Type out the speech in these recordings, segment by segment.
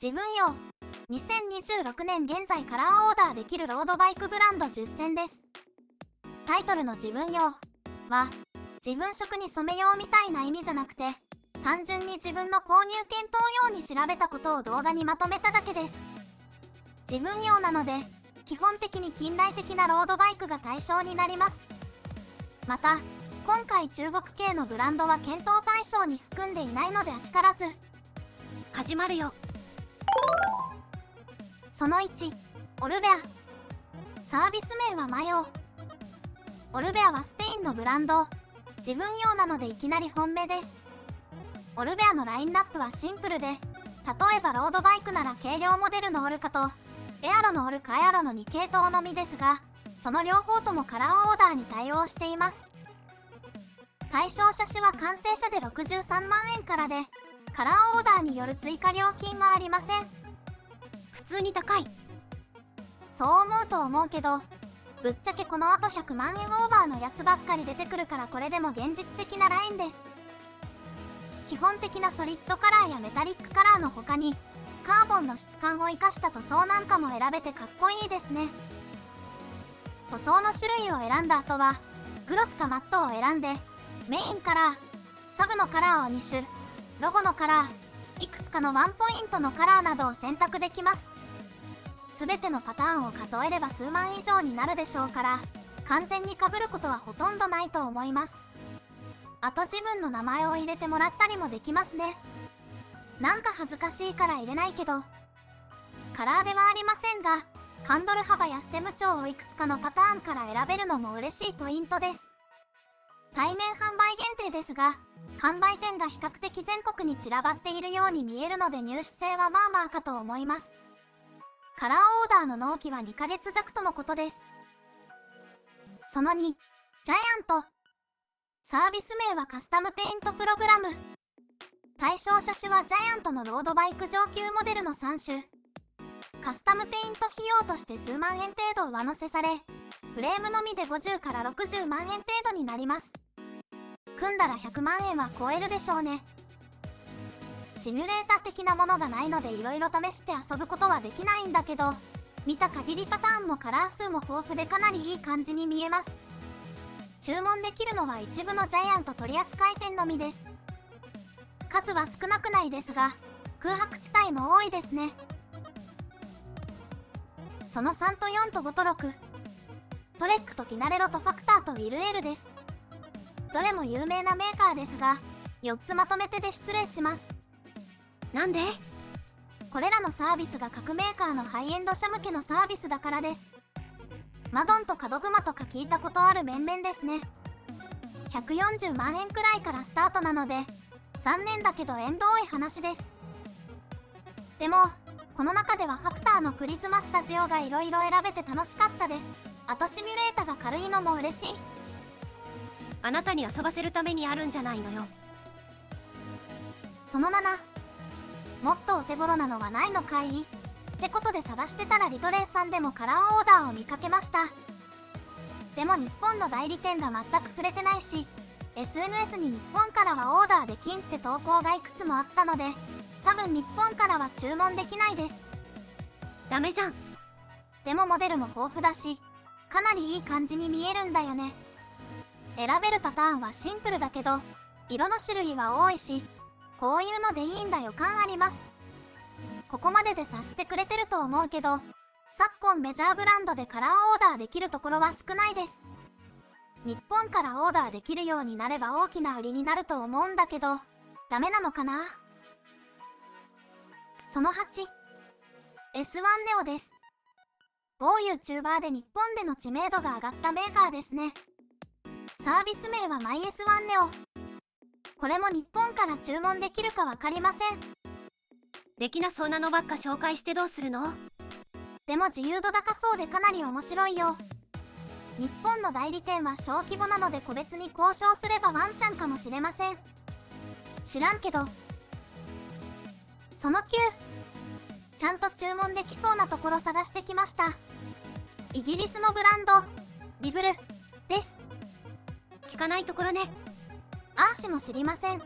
自分用2026年現在カラーオーダーできるロードバイクブランド10選です。タイトルの自分用は自分色に染めようみたいな意味じゃなくて、単純に自分の購入検討用に調べたことを動画にまとめただけです。自分用なので基本的に近代的なロードバイクが対象になります。また今回中国系のブランドは検討対象に含んでいないのであしからず。始まるよ。その1、オルベア。サービス名はマヨ。オルベアはスペインのブランド。自分用なのでいきなり本命です。オルベアのラインナップはシンプルで、例えばロードバイクなら軽量モデルのオルカとエアロのオルカエアロの2系統のみですが、その両方ともカラーオーダーに対応しています。対象車種は完成車で63万円からで、カラーオーダーによる追加料金はありません。普通に高い。そう思うと思うけど、ぶっちゃけこの後100万円オーバーのやつばっかり出てくるからこれでも現実的なラインです。基本的なソリッドカラーやメタリックカラーの他に、カーボンの質感を生かした塗装なんかも選べてかっこいいですね。塗装の種類を選んだ後は、グロスかマットを選んで、メインカラー、サブのカラーを2種、ロゴのカラー、いくつかのワンポイントのカラーなどを選択できます。すべてのパターンを数えれば数万以上になるでしょうから、完全に被ることはほとんどないと思います。あと自分の名前を入れてもらったりもできますね。なんか恥ずかしいから入れないけど、カラーではありませんが、ハンドル幅やステム長をいくつかのパターンから選べるのも嬉しいポイントです。対面販売限定ですが、販売店が比較的全国に散らばっているように見えるので入手性はまあまあかと思います。カラーオーダーの納期は2ヶ月弱とのことです。その2、ジャイアント。サービス名はカスタムペイントプログラム。対象車種はジャイアントのロードバイク上級モデルの3種。カスタムペイント費用として数万円程度上乗せされ、フレームのみで50から60万円程度になります。組んだら100万円は超えるでしょうね。シミュレータ的なものがないのでいろいろ試して遊ぶことはできないんだけど、見た限りパターンもカラー数も豊富でかなりいい感じに見えます。注文できるのは一部のジャイアント取扱店のみです。数は少なくないですが、空白地帯も多いですね。その3と4と5と6。トレックとフィナレロとファクターとウィルエルです。どれも有名なメーカーですが、4つまとめてで失礼します。なんで？これらのサービスが各メーカーのハイエンド車向けのサービスだからです。マドンとカドグマとか聞いたことある面々ですね。140万円くらいからスタートなので、残念だけど縁遠い話です。でも、この中ではファクターのプリズマスタジオがいろいろ選べて楽しかったです。あとシミュレータが軽いのも嬉しい。あなたに遊ばせるためにあるんじゃないのよ。その7、もっとお手頃なのはないのかいってことで探してたらリトレーさんでもカラーオーダーを見かけました。でも日本の代理店が全く触れてないし、 SNS に日本からはオーダーできんって投稿がいくつもあったので、多分日本からは注文できないです。ダメじゃん。でもモデルも豊富だし、かなりいい感じに見えるんだよね。選べるパターンはシンプルだけど、色の種類は多いし、こういうのでいいんだ予感あります。ここまでで察してくれてると思うけど、昨今メジャーブランドでカラーオーダーできるところは少ないです。日本からオーダーできるようになれば大きな売りになると思うんだけど、ダメなのかな？その8、S1 ネオです。某 YouTuber で日本での知名度が上がったメーカーですね。サービス名は MyS1 ネオ。これも日本から注文できるかわかりません。できなそうなのばっか紹介してどうするの？でも自由度高そうでかなり面白いよ。日本の代理店は小規模なので個別に交渉すればワンチャンかもしれません。知らんけど。その9、ちゃんと注文できそうなところ探してきました。イギリスのブランド、リブルです。聞かないところね。アーシも知りません。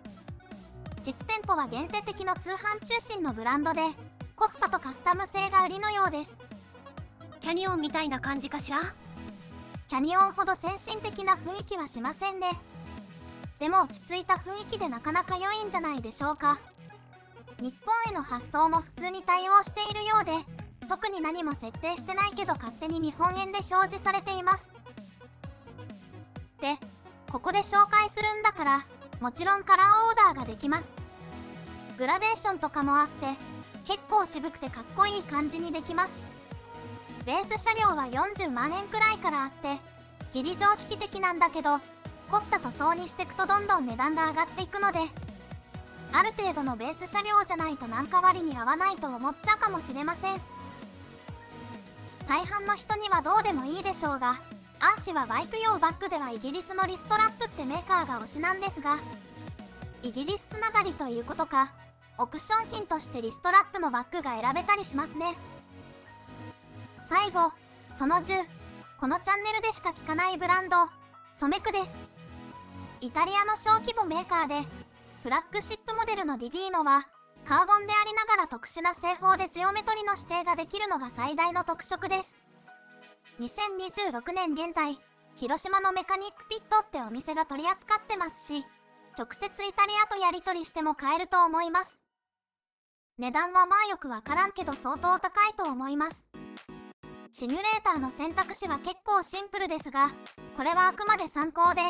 実店舗は限定的の通販中心のブランドで、コスパとカスタム性が売りのようです。キャニオンみたいな感じかしら。キャニオンほど先進的な雰囲気はしませんね。でも落ち着いた雰囲気でなかなか良いんじゃないでしょうか。日本への発送も普通に対応しているようで、特に何も設定してないけど勝手に日本円で表示されています。で、ここで紹介するんだから、もちろんカラーオーダーができます。グラデーションとかもあって、結構渋くてかっこいい感じにできます。ベース車両は40万円くらいからあって、ギリ常識的なんだけど、凝った塗装にしていくとどんどん値段が上がっていくので、ある程度のベース車両じゃないと単価割に合わないと思っちゃうかもしれません。大半の人にはどうでもいいでしょうが、アーシはバイク用バッグではイギリスのリストラップってメーカーが推しなんですが、イギリスつながりということか、オプション品としてリストラップのバッグが選べたりしますね。最後、その10、このチャンネルでしか聞かないブランド、ソメクです。イタリアの小規模メーカーで、フラッグシップモデルのディビーノは、カーボンでありながら特殊な製法でジオメトリの指定ができるのが最大の特色です。2026年現在、広島のメカニックピットってお店が取り扱ってますし、直接イタリアとやり取りしても買えると思います。値段はまあよくわからんけど相当高いと思います。シミュレーターの選択肢は結構シンプルですが、これはあくまで参考で、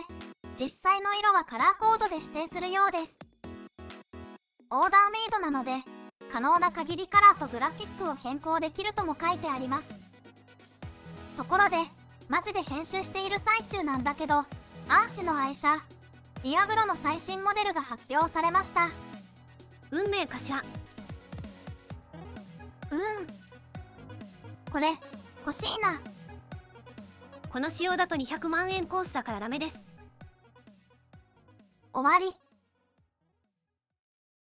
実際の色はカラーコードで指定するようです。オーダーメイドなので、可能な限りカラーとグラフィックを変更できるとも書いてあります。ところで、マジで編集している最中なんだけど、アーシの愛車、ディアブロの最新モデルが発表されました。運命かしら。これ、欲しいな。この仕様だと200万円コースだからダメです。終わり。